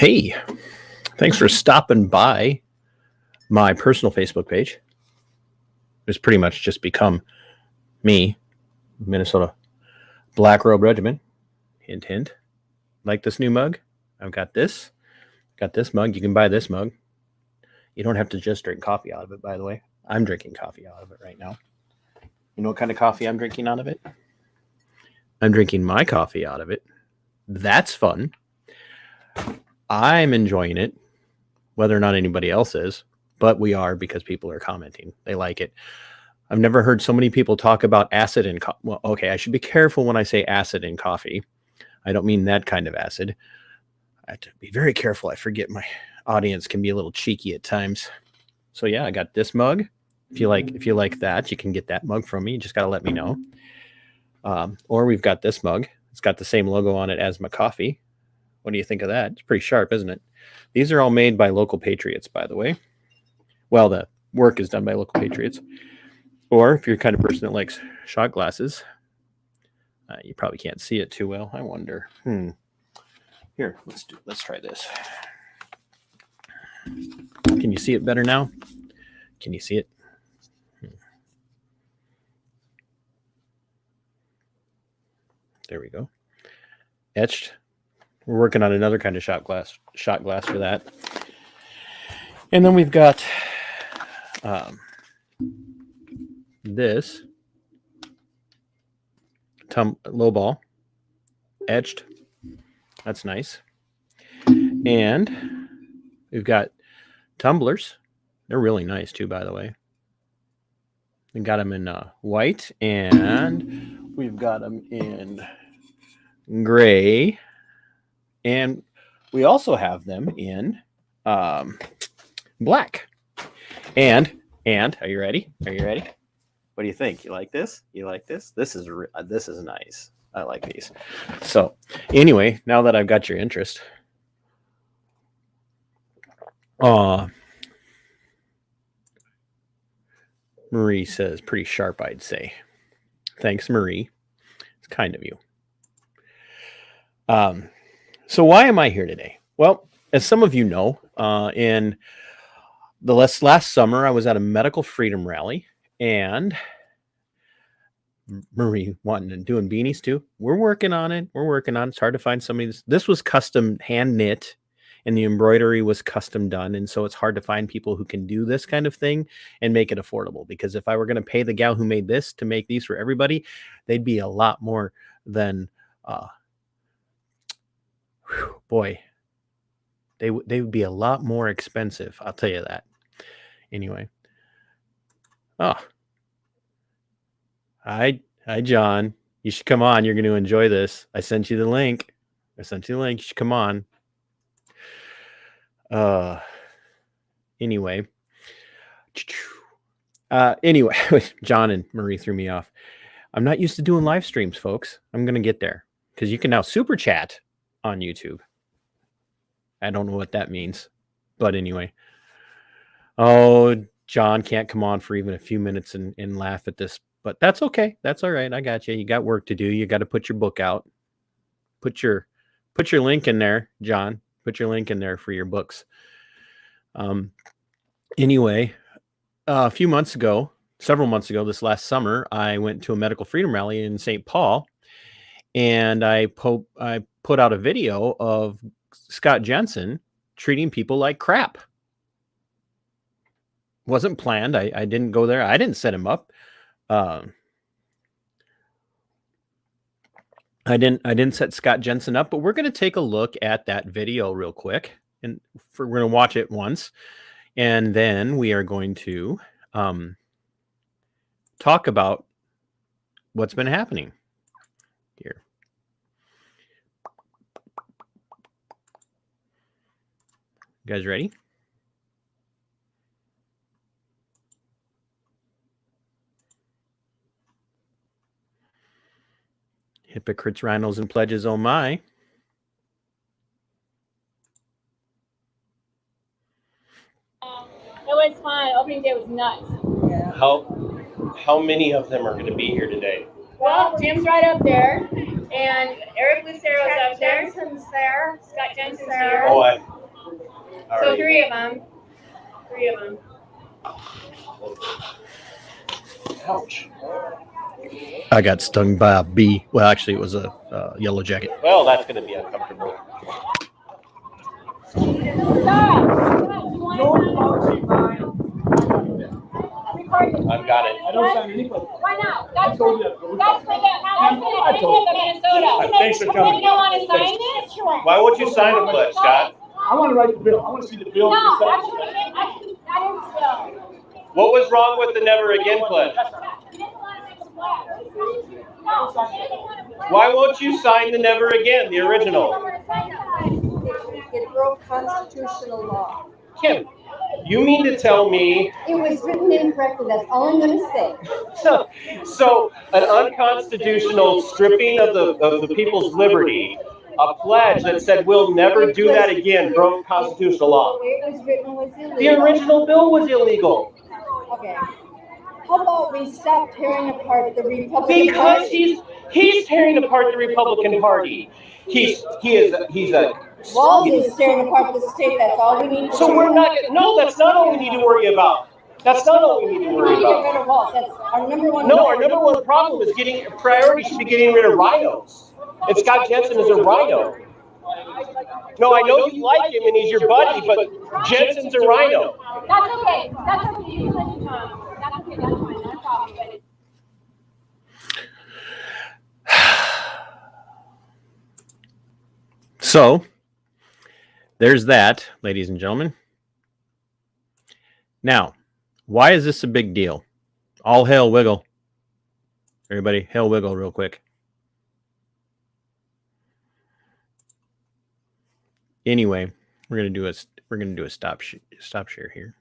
Hey, thanks for stopping by my personal Facebook page. It's pretty much just become me, Minnesota Black Robe Regiment. Hint, hint. Like this new mug? I've got this. Got this mug. You can buy this mug. You don't have to just drink coffee out of it, by the way. I'm drinking coffee out of it right now. You know what kind of coffee I'm drinking out of it? I'm drinking my coffee out of it. That's fun. I'm enjoying it, whether or not anybody else is, but we are because people are commenting. They like it. I've never heard so many people talk about acid in coffee. Well, okay, I should be careful when I say acid in coffee. I don't mean that kind of acid. I have to be very careful. I forget my audience can be a little cheeky at times. So yeah, I got this mug. If you like that, you can get that mug from me. You just got to let me know. Or we've got this mug. It's got the same logo on it as my coffee. What do you think of that? It's pretty sharp, isn't it? These are all made by local patriots, by the way. Well, the work is done by local patriots. Or if you're the kind of person that likes shot glasses, you probably can't see it too well. I wonder. Here, let's try this. Can you see it better now? Can you see it? There we go. Etched. We're working on another kind of shot glass for that. And then we've got this low ball etched. That's nice. And we've got tumblers. They're really nice too, by the way. We got them in white, and we've got them in gray. And we also have them in black. And are you ready? Are you ready? What do you think? You like this? You like this? This is nice. I like these. So anyway, now that I've got your interest, Marie says pretty sharp, I'd say. Thanks, Marie. It's kind of you. So why am I here today? Well, as some of you know, in the last summer, I was at a medical freedom rally, and Marie wanting and doing beanies too. We're working on it. It's hard to find somebody. This was custom hand knit, and the embroidery was custom done. And so it's hard to find people who can do this kind of thing and make it affordable. Because if I were going to pay the gal who made this to make these for everybody, they'd be a lot more than, boy, they would be a lot more expensive. I'll tell you that. Anyway. Oh. Hi, John. You should come on. You're going to enjoy this. I sent you the link. You should come on. Anyway, John and Marie threw me off. I'm not used to doing live streams, folks. I'm going to get there because you can now super chat on YouTube. I don't know what that means, but anyway. Oh, John can't come on for even a few minutes and laugh at this, but that's okay. That's all right. I got you. You got work to do. You got to put your book out. Put your link in there, John. Put your link in there for your books. Anyway, several months ago, this last summer, I went to a medical freedom rally in St. Paul, and I put out a video of Scott Jensen treating people like crap. Wasn't planned. I didn't go there. I didn't set him up. I didn't set Scott Jensen up, but we're going to take a look at that video real quick, and we're going to watch it once, and then we are going to talk about what's been happening here. You guys ready? Hypocrites, RINOs, and pledges, oh my. It was fun. Opening day was nuts. Yeah. How many of them are going to be here today? Well, Jim's right up there, and Eric Lucero's up there. Jensen's there. Scott Jensen's here. Oh, So three of them. Ouch. I got stung by a bee. Well, actually, it was a yellow jacket. Well, that's going to be uncomfortable. I've got it. I don't sign anything. Why not? I told you that. That's for the Minnesota. Thanks for coming. You don't want to sign this? Why won't you sign a pledge, Scott? I want to write the bill. I want to see the bill. No, besides- What was wrong with the never again pledge? Why won't you sign the never again, the original? It broke constitutional law. Kim, you mean to tell me It was written incorrectly, that's all I'm gonna say. so an unconstitutional stripping of the people's liberty, a pledge that said we'll never do that again, broke constitutional law? The way it was written was illegal. The original bill was illegal. Okay. How about we stop tearing apart the Republican Because Party? he's tearing apart the Republican Party. He's a Walls is tearing apart the state, that's all we need to so do. we're not no, that's not all we need to worry about. That's not all we need to We worry need to get about. rid of walls, that's our number one. No, our number one problem is priority should be getting rid of RINOs. And Scott Jensen is a RINO. No, I know you like him and he's your buddy, but Jensen's a RINO. That's okay. That's okay. You can listen to him. That's okay. That's fine. Not a problem. But it's So there's that, ladies and gentlemen. Now, why is this a big deal? All hail Wiggle. Everybody, hail Wiggle real quick. Anyway, we're gonna do a stop share here.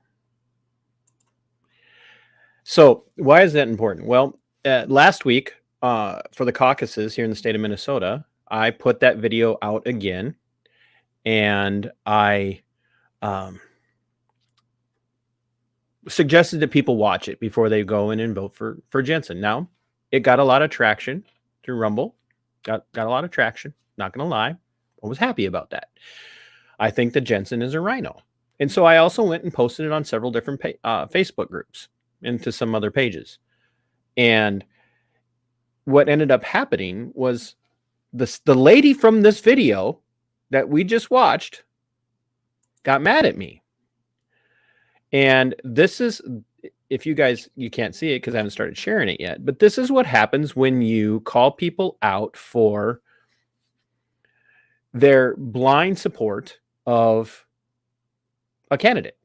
So why is that important? Well, last week for the caucuses here in the state of Minnesota, I put that video out again, and I suggested that people watch it before they go in and vote for Jensen. Now, it got a lot of traction through Rumble. Got a lot of traction. Not going to lie, I was happy about that. I think that Jensen is a RINO, and so I also went and posted it on several different Facebook groups and to some other pages. And what ended up happening was the lady from this video that we just watched got mad at me. And this is, if you can't see it because I haven't started sharing it yet, but this is what happens when you call people out for their blind support of a candidate.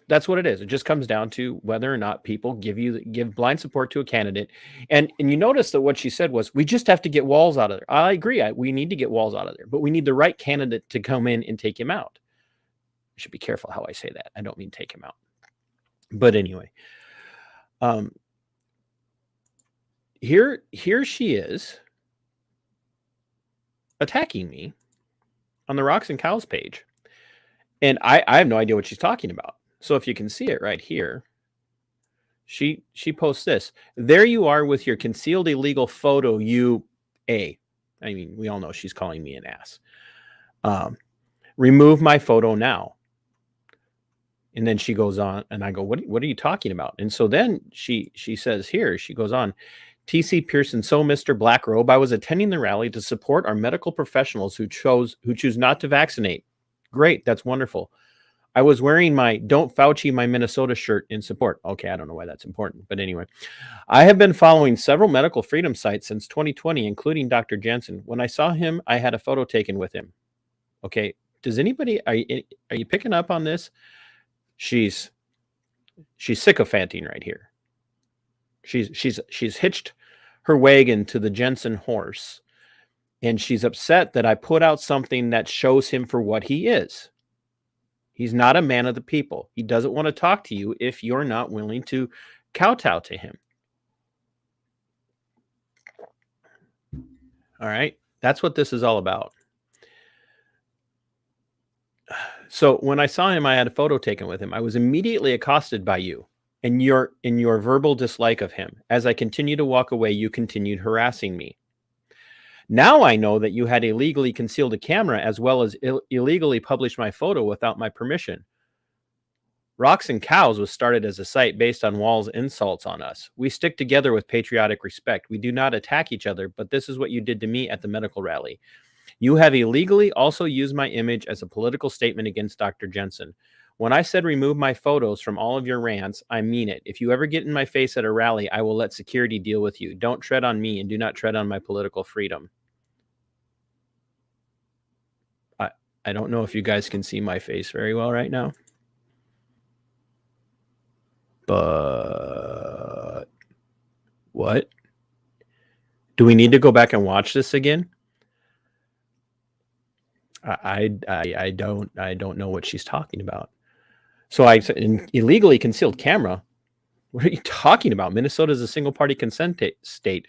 That's what it is. It just comes down to whether or not people give blind support to a candidate. And you notice that what she said was, we just have to get Walz out of there. I agree. We need to get Walz out of there, but we need the right candidate to come in and take him out. I should be careful how I say that. I don't mean take him out. But anyway, here she is attacking me on the Rocks and Cows page. And I have no idea what she's talking about. So if you can see it right here, she posts this. There you are with your concealed illegal photo, I mean, we all know she's calling me an ass. Remove my photo now. And then she goes on, and I go, what are you talking about? And so then she says here, she goes on, T.C. Pearson, so Mr. Blackrobe, I was attending the rally to support our medical professionals who choose not to vaccinate. Great, that's wonderful. I was wearing my Don't Fauci my Minnesota shirt in support. Okay, I don't know why that's important, but anyway. I have been following several medical freedom sites since 2020, including Dr. Jensen. When I saw him, I had a photo taken with him. Okay, does anybody, are you picking up on this? She's sycophanting right here. She's hitched her wagon to the Jensen horse, and she's upset that I put out something that shows him for what he is. He's not a man of the people. He doesn't want to talk to you if you're not willing to kowtow to him. All right, that's what this is all about. So when I saw him, I had a photo taken with him. I was immediately accosted by you and your verbal dislike of him. As I continued to walk away, you continued harassing me. Now I know that you had illegally concealed a camera as well as illegally published my photo without my permission. Rocks and Cows was started as a site based on Wall's insults on us. We stick together with patriotic respect. We do not attack each other, but this is what you did to me at the medical rally. You have illegally also used my image as a political statement against Dr. Jensen. When I said remove my photos from all of your rants, I mean it. If you ever get in my face at a rally, I will let security deal with you. Don't tread on me and do not tread on my political freedom. I don't know if you guys can see my face very well right now. But what? Do we need to go back and watch this again? I don't know what she's talking about. So I said, an illegally concealed camera. What are you talking about? Minnesota is a single party consent state.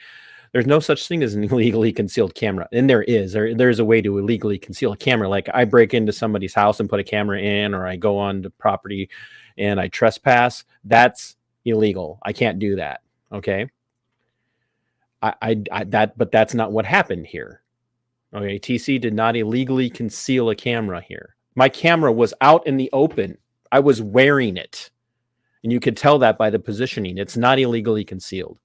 There's no such thing as an illegally concealed camera. And there's a way to illegally conceal a camera. Like I break into somebody's house and put a camera in, or I go on the property and I trespass. That's illegal. I can't do that. Okay. But that's not what happened here. Okay. TC did not illegally conceal a camera here. My camera was out in the open. I was wearing it. And you could tell that by the positioning. It's not illegally concealed.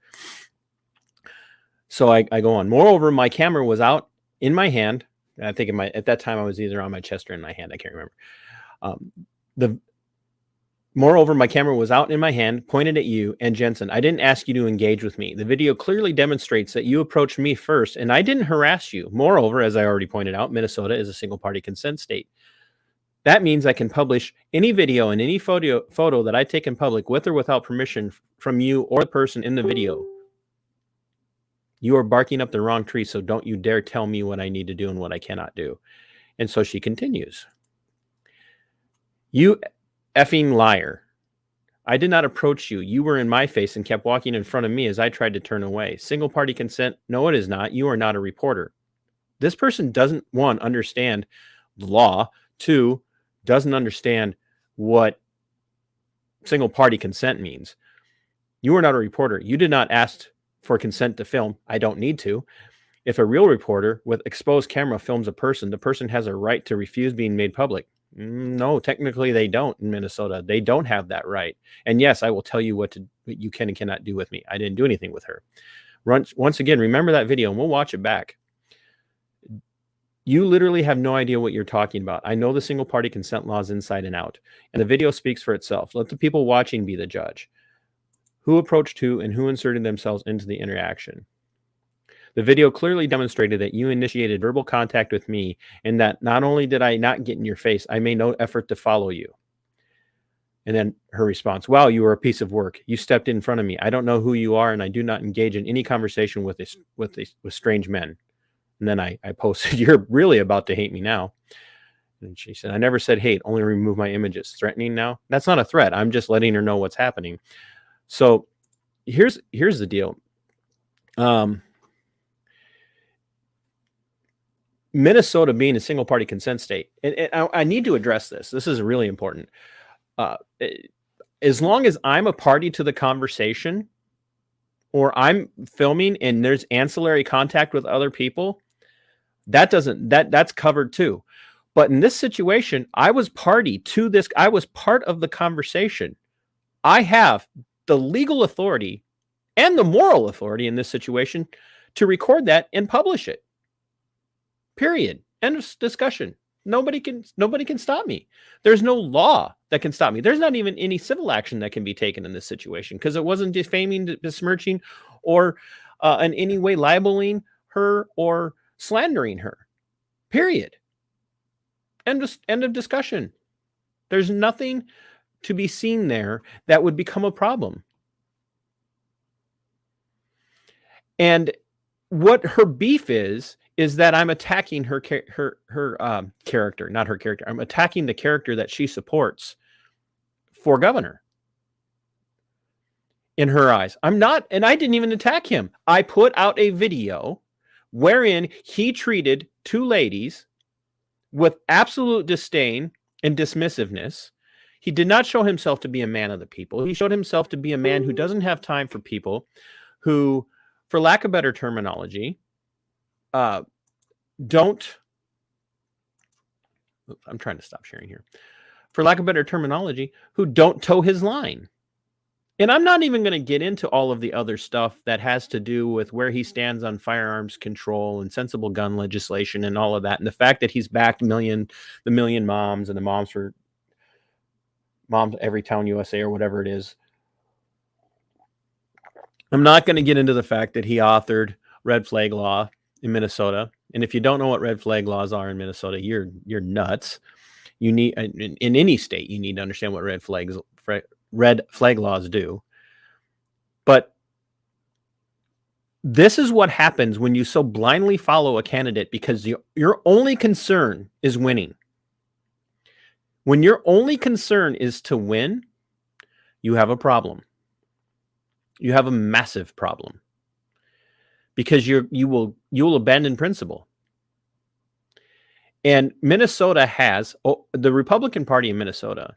So I go on. Moreover, my camera was out in my hand. I think at that time I was either on my chest or in my hand. I can't remember. Moreover, my camera was out in my hand, pointed at you and Jensen. I didn't ask you to engage with me. The video clearly demonstrates that you approached me first, and I didn't harass you. Moreover, as I already pointed out, Minnesota is a single-party consent state. That means I can publish any video and any photo that I take in public with or without permission from you or the person in the video. You are barking up the wrong tree, so don't you dare tell me what I need to do and what I cannot do. And so she continues. You effing liar. I did not approach you. You were in my face and kept walking in front of me as I tried to turn away. Single party consent? No, it is not. You are not a reporter. This person doesn't, one, understand the law. Two, doesn't understand what single party consent means. You are not a reporter. You did not ask for consent to film. I don't need to. If a real reporter with exposed camera films a person, the person has a right to refuse being made public. No, technically they don't in Minnesota. They don't have that right. And yes, I will tell you what you can and cannot do with me. I didn't do anything with her. Once again, remember that video and we'll watch it back. You literally have no idea what you're talking about. I know the single party consent laws inside and out, and the video speaks for itself. Let the people watching be the judge. Who approached who and who inserted themselves into the interaction. The video clearly demonstrated that you initiated verbal contact with me, and that not only did I not get in your face, I made no effort to follow you. And then her response, wow, you were a piece of work. You stepped in front of me. I don't know who you are, and I do not engage in any conversation with strange men. And then I posted, you're really about to hate me now. And she said, I never said hate, only remove my images. Threatening now? That's not a threat. I'm just letting her know what's happening. So here's the deal. Minnesota being a single party consent state, and I need to address this. This is really important. As long as I'm a party to the conversation or I'm filming and there's ancillary contact with other people, that's covered too. But in this situation, I was party to this. I was part of the conversation. I have the legal authority and the moral authority in this situation to record that and publish it. Period. End of discussion. Nobody can stop me. There's no law that can stop me. There's not even any civil action that can be taken in this situation because it wasn't defaming, besmirching, or in any way libeling her or slandering her. Period. End of discussion. There's nothing to be seen there that would become a problem. And what her beef is that I'm attacking her character, not her character. I'm attacking the character that she supports for governor. In her eyes, I'm not, and I didn't even attack him. I put out a video wherein he treated two ladies with absolute disdain and dismissiveness. He did not show himself to be a man of the people. He showed himself to be a man who doesn't have time for people who, for lack of better terminology, don't, I'm trying to stop sharing here, for lack of better terminology, who don't toe his line. And I'm not even going to get into all of the other stuff that has to do with where he stands on firearms control and sensible gun legislation and all of that. And the fact that he's backed the Million Moms and the Moms for Moms Every Town USA or whatever it is. I'm not going to get into the fact that he authored red flag law in Minnesota. And if you don't know what red flag laws are in Minnesota, you're nuts. You need, in any state, you need to understand what red flag laws do. But this is what happens when you so blindly follow a candidate because your only concern is winning. When your only concern is to win, you have a problem. You have a massive problem because you will abandon principle. And Minnesota has the Republican Party in Minnesota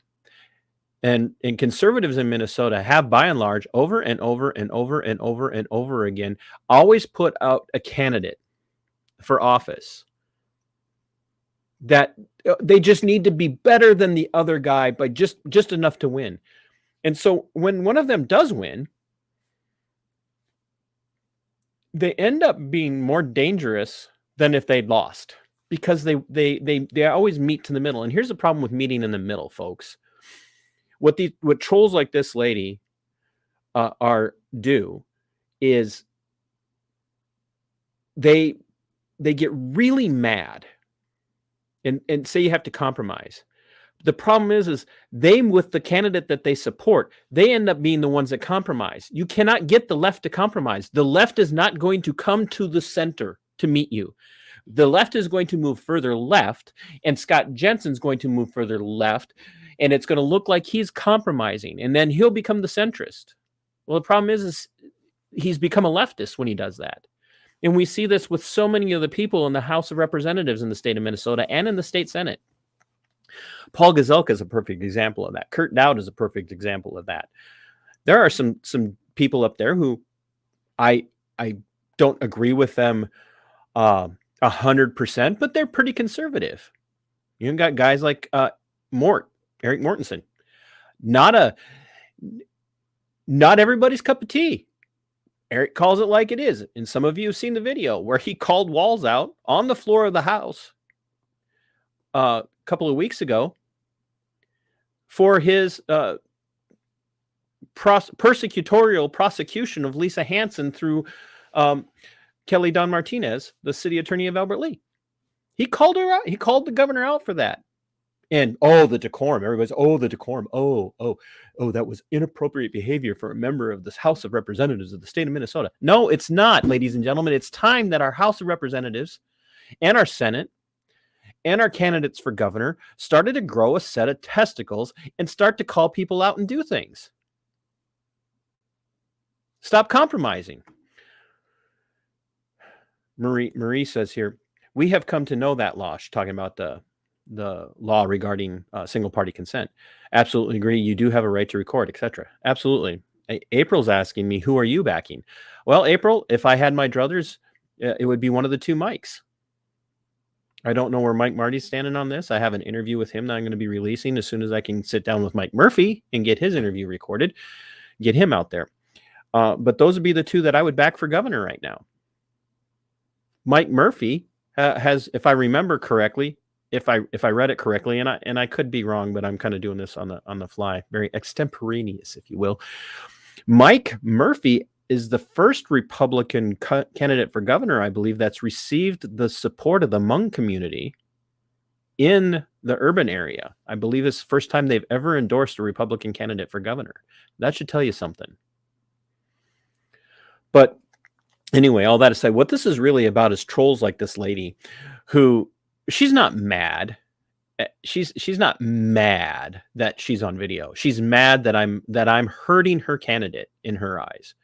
and conservatives in Minnesota have, by and large, over and over and over and over and over again, always put out a candidate for office that they just need to be better than the other guy by just enough to win. And so when one of them does win, they end up being more dangerous than if they'd lost because they always meet to the middle. And here's the problem with meeting in the middle, folks. What trolls like this lady do is they get really mad and say you have to compromise. The problem is they, with the candidate that they support, they end up being the ones that compromise. You cannot get the left to compromise. The left is not going to come to the center to meet you. The left is going to move further left, and Scott Jensen's going to move further left, and it's going to look like he's compromising, and then he'll become the centrist. Well, the problem is he's become a leftist when he does that. And we see this with so many of the people in the House of Representatives in the state of Minnesota and in the state Senate. Paul Gazelka is a perfect example of that. Kurt Dowd is a perfect example of that. There are some people up there who I don't agree with them 100%, but they're pretty conservative. You've got guys like Eric Mortensen. Not everybody's cup of tea. Eric calls it like it is. And some of you have seen the video where he called walls out on the floor of the House a couple of weeks ago for his persecutorial prosecution of Lisa Hansen through Kelly Don Martinez, the city attorney of Albert Lea. He called her out. He called the governor out for that. And the decorum. Everybody's the decorum. That was inappropriate behavior for a member of this House of Representatives of the state of Minnesota. No, it's not, ladies and gentlemen. It's time that our House of Representatives and our Senate and our candidates for governor started to grow a set of testicles and start to call people out and do things. Stop compromising. Marie says here, we have come to know that law. She's talking about the law regarding single party consent. Absolutely agree. You do have a right to record, etc. Absolutely. April's asking me, who are you backing? Well, April, if I had my druthers, it would be one of the two Mikes. I don't know where Mike Marty's standing on this. I have an interview with him that I'm going to be releasing as soon as I can sit down with Mike Murphy and get his interview recorded, get him out there. But those would be the two that I would back for governor right now. Mike Murphy has, if I remember correctly, if I read it correctly, and I could be wrong, but I'm kind of doing this on the fly, very extemporaneous, if you will. Mike Murphy is the first Republican candidate for governor, I believe, that's received the support of the Hmong community in the urban area. I believe it's the first time they've ever endorsed a Republican candidate for governor. That should tell you something. But anyway, all that to say, what this is really about is trolls like this lady who, she's not mad. She's not mad that she's on video. She's mad that I'm hurting her candidate in her eyes.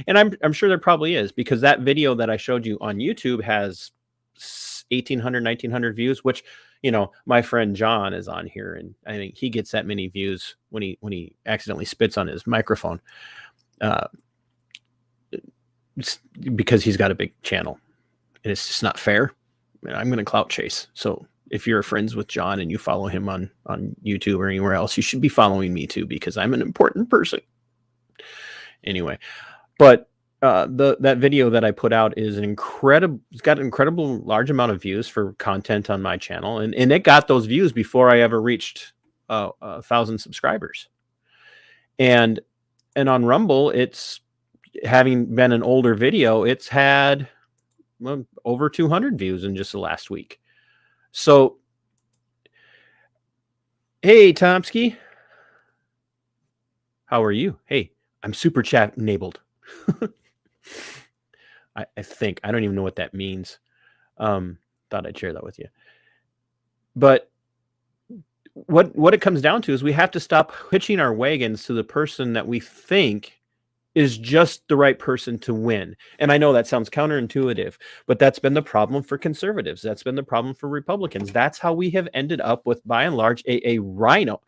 And I'm sure there probably is, because that video that I showed you on YouTube has 1,800, 1,900 views, which, my friend John is on here, and I think he gets that many views when he accidentally spits on his microphone, because he's got a big channel. and it's just not fair. And I'm going to clout chase. So if you're friends with John and you follow him on YouTube or anywhere else, you should be following me too, because I'm an important person. Anyway, but that video that I put out is it's got an incredible large amount of views for content on my channel. And it got those views before I ever reached 1,000 subscribers. And on Rumble, it's, having been an older video, it's had over 200 views in just the last week. So, hey, Tomsky, how are you? Hey, I'm super chat enabled. I think, I don't even know what that means. Thought I'd share that with you. But what it comes down to is we have to stop hitching our wagons to the person that we think is just the right person to win. And I know that sounds counterintuitive, but that's been the problem for conservatives. That's been the problem for Republicans. That's how we have ended up with, by and large, a RINO.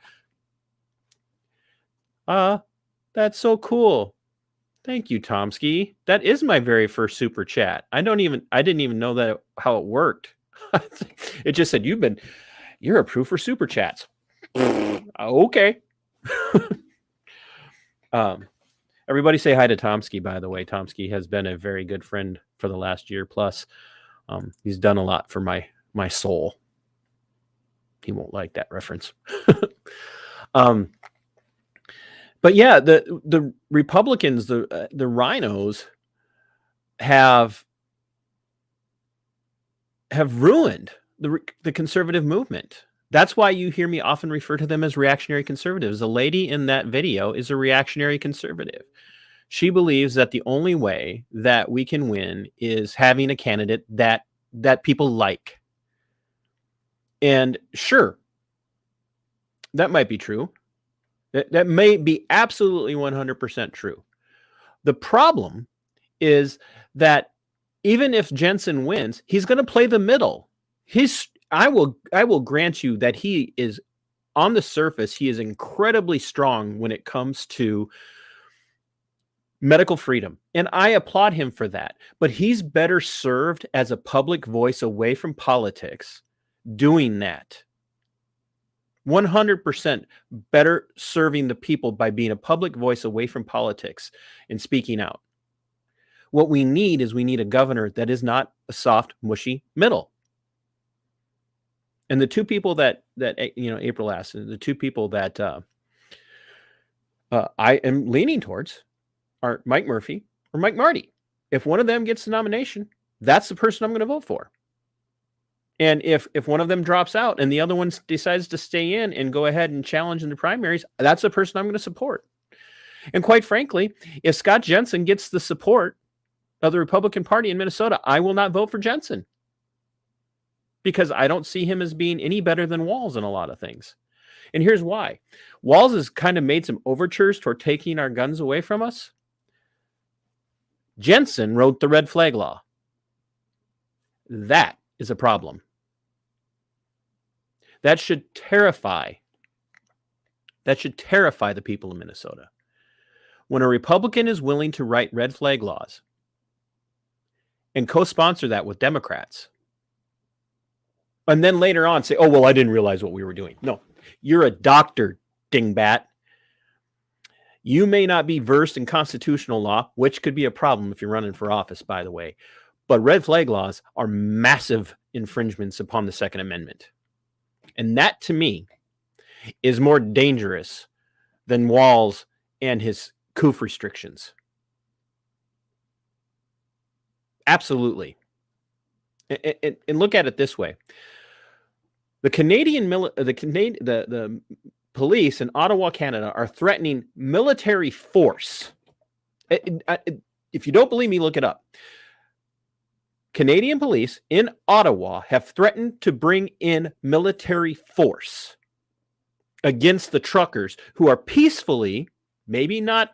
That's so cool. Thank you, Tomsky. That is my very first super chat. I didn't even know that how it worked. It just said, you're approved for super chats. Okay. Everybody say hi to Tomsky, by the way. Tomsky has been a very good friend for the last year plus. He's done a lot for my soul. He won't like that reference. But yeah, the Republicans, the RINOs have ruined the conservative movement. That's why you hear me often refer to them as reactionary conservatives. The lady in that video is a reactionary conservative. She believes that the only way that we can win is having a candidate that people like. And sure, that might be true. That may be absolutely 100% true. The problem is that even if Jensen wins, he's going to play the middle. I will grant you that he is, on the surface, he is incredibly strong when it comes to medical freedom. And I applaud him for that. But he's better served as a public voice away from politics doing that. 100% better serving the people by being a public voice away from politics and speaking out. What we need is a governor that is not a soft, mushy middle. And the two people that April asked, the two people that I am leaning towards are Mike Murphy or Mike Marty. If one of them gets the nomination, that's the person I'm going to vote for. And if one of them drops out and the other one decides to stay in and go ahead and challenge in the primaries, that's the person I'm going to support. And quite frankly, if Scott Jensen gets the support of the Republican Party in Minnesota, I will not vote for Jensen, because I don't see him as being any better than Walz in a lot of things. And here's why. Walz has kind of made some overtures toward taking our guns away from us. Jensen wrote the red flag law. That is a problem. That should terrify the people of Minnesota. When a Republican is willing to write red flag laws and co-sponsor that with Democrats, and then later on say, oh, well, I didn't realize what we were doing. No, you're a doctor, dingbat. You may not be versed in constitutional law, which could be a problem if you're running for office, by the way. But red flag laws are massive infringements upon the Second Amendment. And that, to me, is more dangerous than Walz and his COOF restrictions. Absolutely. And look at it this way. The police in Ottawa, Canada, are threatening military force. If you don't believe me, look it up. Canadian police in Ottawa have threatened to bring in military force against the truckers who are peacefully, maybe not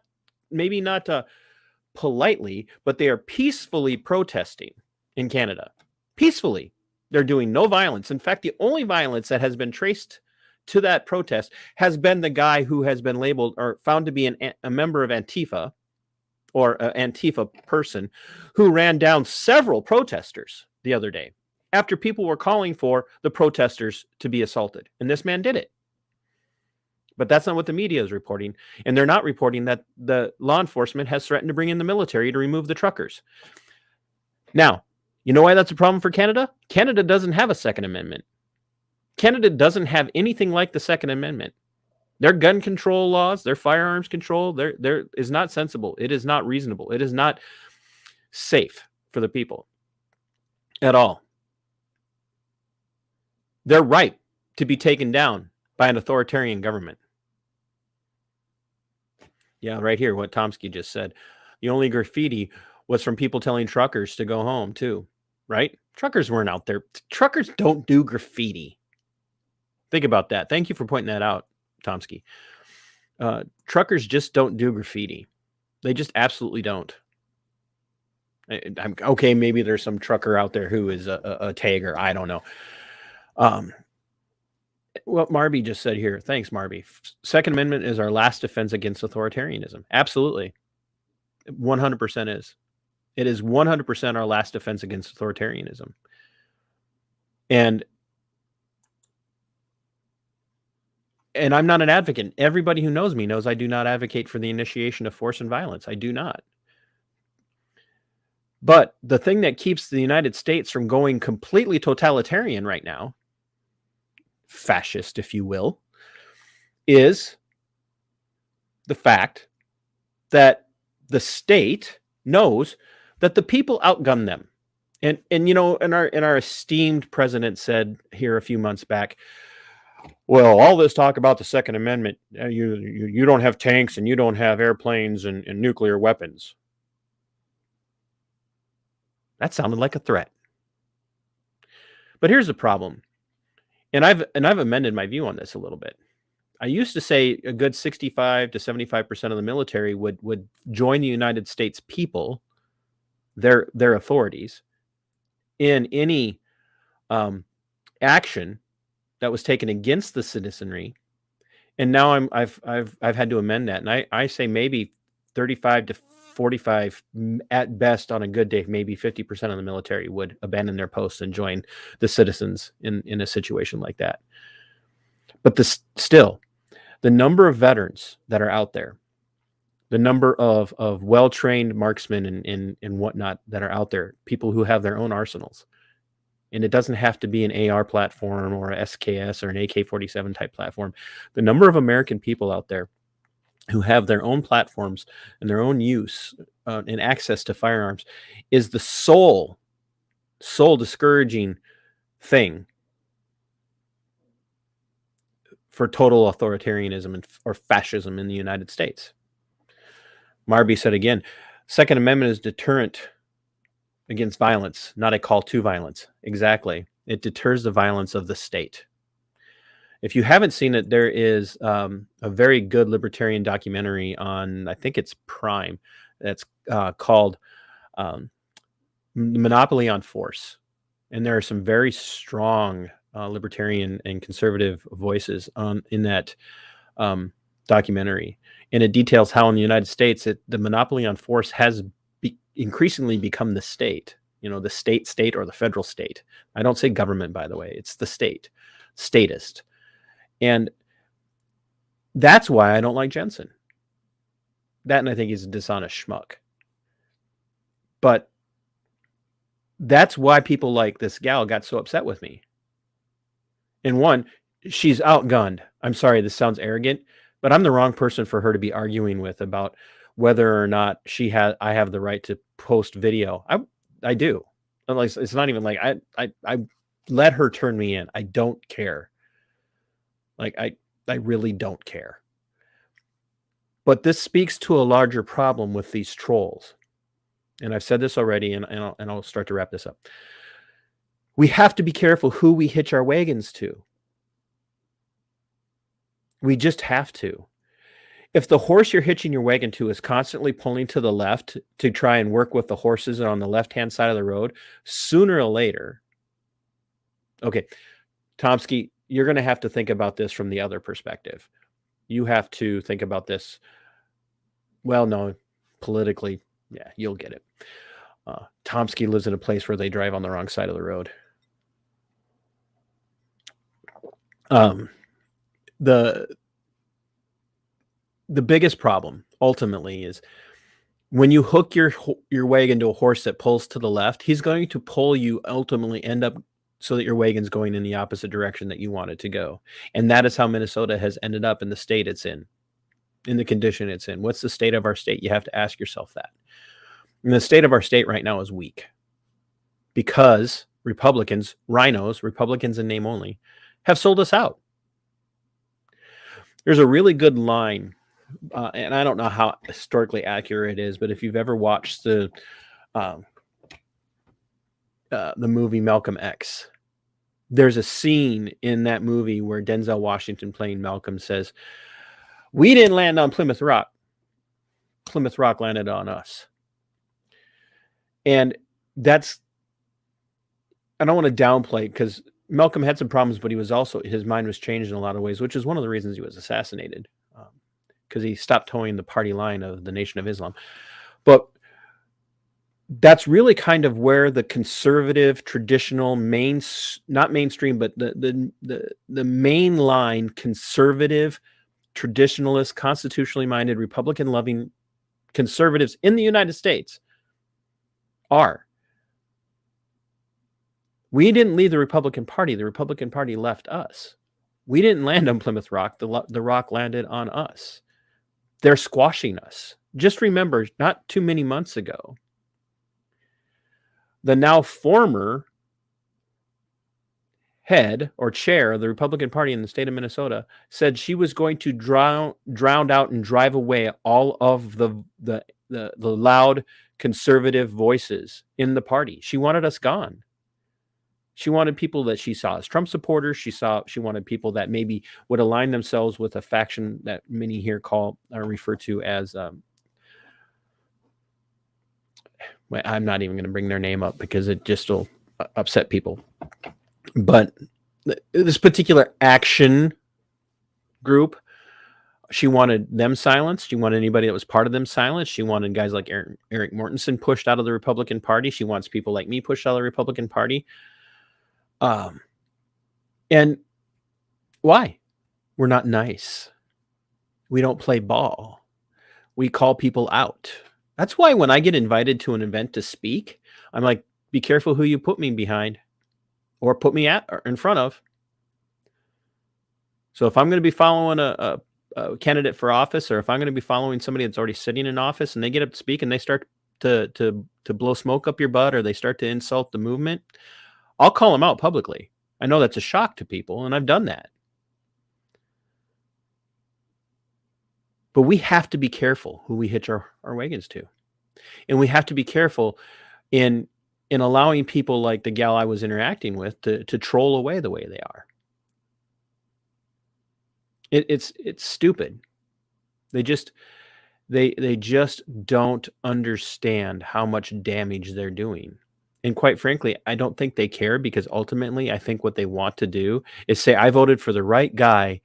politely, but they are peacefully protesting in Canada. Peacefully. They're doing no violence. In fact, the only violence that has been traced to that protest has been the guy who has been labeled or found to be a member of Antifa, or an Antifa person, who ran down several protesters the other day after people were calling for the protesters to be assaulted. And this man did it. But that's not what the media is reporting. And they're not reporting that the law enforcement has threatened to bring in the military to remove the truckers. Now, you know why that's a problem for Canada? Canada doesn't have a Second Amendment. Canada doesn't have anything like the Second Amendment. Their gun control laws, their firearms control, there is not sensible. It is not reasonable. It is not safe for the people at all. They're right to be taken down by an authoritarian government. Yeah, right here, what Tomsky just said. The only graffiti was from people telling truckers to go home too, right? Truckers weren't out there. Truckers don't do graffiti. Think about that. Thank you for pointing that out, Tomsky. Truckers just don't do graffiti. They just absolutely don't. I'm okay. Maybe there's some trucker out there who is a tagger. I don't know. What Marby just said here. Thanks, Marby. Second Amendment is our last defense against authoritarianism. Absolutely. 100% is. It is 100% our last defense against authoritarianism. And I'm not an advocate. Everybody who knows me knows I do not advocate for the initiation of force and violence. I do not. But the thing that keeps the United States from going completely totalitarian right now, fascist, if you will, is the fact that the state knows that the people outgun them. And you know, and our esteemed president said here a few months back, well, all this talk about the Second Amendment, you don't have tanks and you don't have airplanes and nuclear weapons. That sounded like a threat. But here's the problem. And I've amended my view on this a little bit. I used to say a good 65 to 75% of the military would join the United States people, their authorities, in any action that was taken against the citizenry. And now I've had to amend that, and I say maybe 35 to 45 at best on a good day, maybe 50% of the military would abandon their posts and join the citizens in a situation like that. But still, the number of veterans that are out there, the number of well-trained marksmen and whatnot that are out there, people who have their own arsenals, and it doesn't have to be an AR platform or a SKS or an AK-47 type platform. The number of American people out there who have their own platforms and their own use and access to firearms is the sole discouraging thing for total authoritarianism or fascism in the United States. Marby said again, Second Amendment is deterrent against violence, not a call to violence. Exactly. It deters the violence of the state. If you haven't seen it, there is a very good libertarian documentary on, I think it's Prime, that's called Monopoly on Force. And there are some very strong libertarian and conservative voices in that documentary. And it details how in the United States, the monopoly on force has increasingly become the state, the state or the federal state. I don't say government, by the way, it's the state, statist. And that's why I don't like Jensen. That, and I think he's a dishonest schmuck. But that's why people like this gal got so upset with me. And one, she's outgunned. I'm sorry, this sounds arrogant, but I'm the wrong person for her to be arguing with about whether or not I have the right to post video. I do. Like, it's not even like I let her turn me in. I don't care. Like I really don't care. But this speaks to a larger problem with these trolls. And I've said this already, and I'll start to wrap this up. We have to be careful who we hitch our wagons to. We just have to. If the horse you're hitching your wagon to is constantly pulling to the left to try and work with the horses on the left-hand side of the road, sooner or later, okay, Tomsky, you're going to have to think about this from the other perspective. You have to think about this. Well, no, politically, yeah, you'll get it. Tomsky lives in a place where they drive on the wrong side of the road. The biggest problem ultimately is when you hook your wagon to a horse that pulls to the left, he's going to pull you, ultimately end up so that your wagon's going in the opposite direction that you want it to go. And that is how Minnesota has ended up in the state it's in the condition it's in. What's the state of our state? You have to ask yourself that. And the state of our state right now is weak because Republicans, RINOs, Republicans in name only, have sold us out. There's a really good line, and I don't know how historically accurate it is, but if you've ever watched the movie Malcolm X, there's a scene in that movie where Denzel Washington playing Malcolm says, "We didn't land on Plymouth Rock. Plymouth Rock landed on us." And that's, I don't want to downplay, because Malcolm had some problems, but he was also, his mind was changed in a lot of ways, which is one of the reasons he was assassinated, because he stopped towing the party line of the Nation of Islam. But that's really kind of where the conservative, traditional, not mainstream, but the mainline conservative, traditionalist, constitutionally minded, Republican-loving conservatives in the United States are. We didn't leave the Republican Party. The Republican Party left us. We didn't land on Plymouth Rock. The rock landed on us. They're squashing us. Just remember, not too many months ago, the now former head or chair of the Republican Party in the state of Minnesota said she was going to drown out and drive away all of the loud conservative voices in the party. She wanted us gone. She wanted people that she saw as Trump supporters. She wanted people that maybe would align themselves with a faction that many here call or refer to as I'm not even going to bring their name up because it just will upset people. But this particular action group, she wanted them silenced. She wanted anybody that was part of them silenced. She wanted guys like Eric Mortensen pushed out of the Republican Party. She wants people like me pushed out of the Republican Party. And why? We're not nice. We don't play ball. We call people out. That's why when I get invited to an event to speak, I'm like, be careful who you put me behind or put me at or in front of. So if I'm going to be following a candidate for office, or if I'm going to be following somebody that's already sitting in office and they get up to speak and they start to blow smoke up your butt, or they start to insult the movement, I'll call them out publicly. I know that's a shock to people, and I've done that. But we have to be careful who we hitch our wagons to. And we have to be careful in allowing people like the gal I was interacting with to troll away the way they are. It's stupid. They just don't understand how much damage they're doing. And quite frankly, I don't think they care, because ultimately I think what they want to do is say, I voted for the right guy,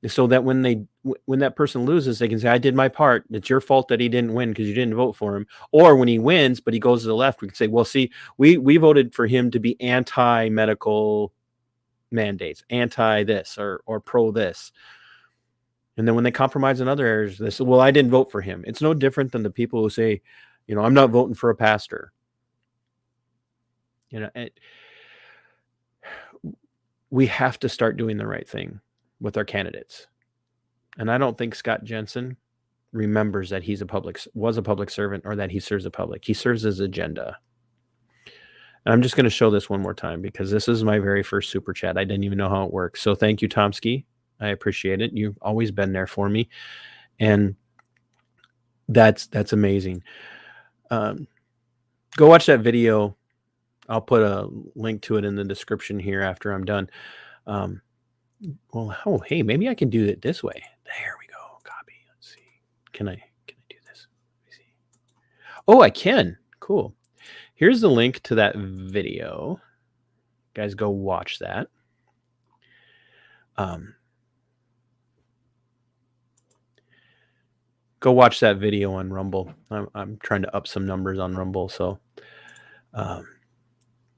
so that when that person loses, they can say, I did my part. It's your fault that he didn't win because you didn't vote for him. Or when he wins, but he goes to the left, we can say, well, see, we voted for him to be anti-medical mandates, anti-this or pro this. And then when they compromise in other areas, they say, well, I didn't vote for him. It's no different than the people who say, I'm not voting for a pastor. We have to start doing the right thing with our candidates. And I don't think Scott Jensen remembers that was a public servant, or that he serves the public. He serves his agenda. And I'm just going to show this one more time, because this is my very first super chat. I didn't even know how it works. So thank you, Tomsky. I appreciate it. You've always been there for me. And that's amazing. Go watch that video. I'll put a link to it in the description here after I'm done. Hey, maybe I can do it this way. There we go. Copy. Let's see. Can I do this? Let me see. Oh, I can. Cool. Here's the link to that video. Guys, go watch that. Go watch that video on Rumble. I'm trying to up some numbers on Rumble, so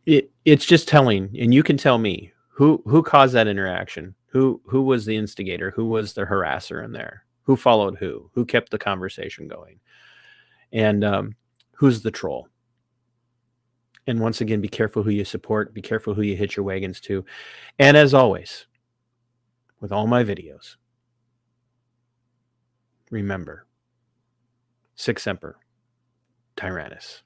It's just telling, and you can tell me who caused that interaction, who was the instigator, who was the harasser in there, who followed who kept the conversation going, and who's the troll. And once again, be careful who you support, be careful who you hitch your wagons to. And as always, with all my videos, remember, sic semper tyrannis.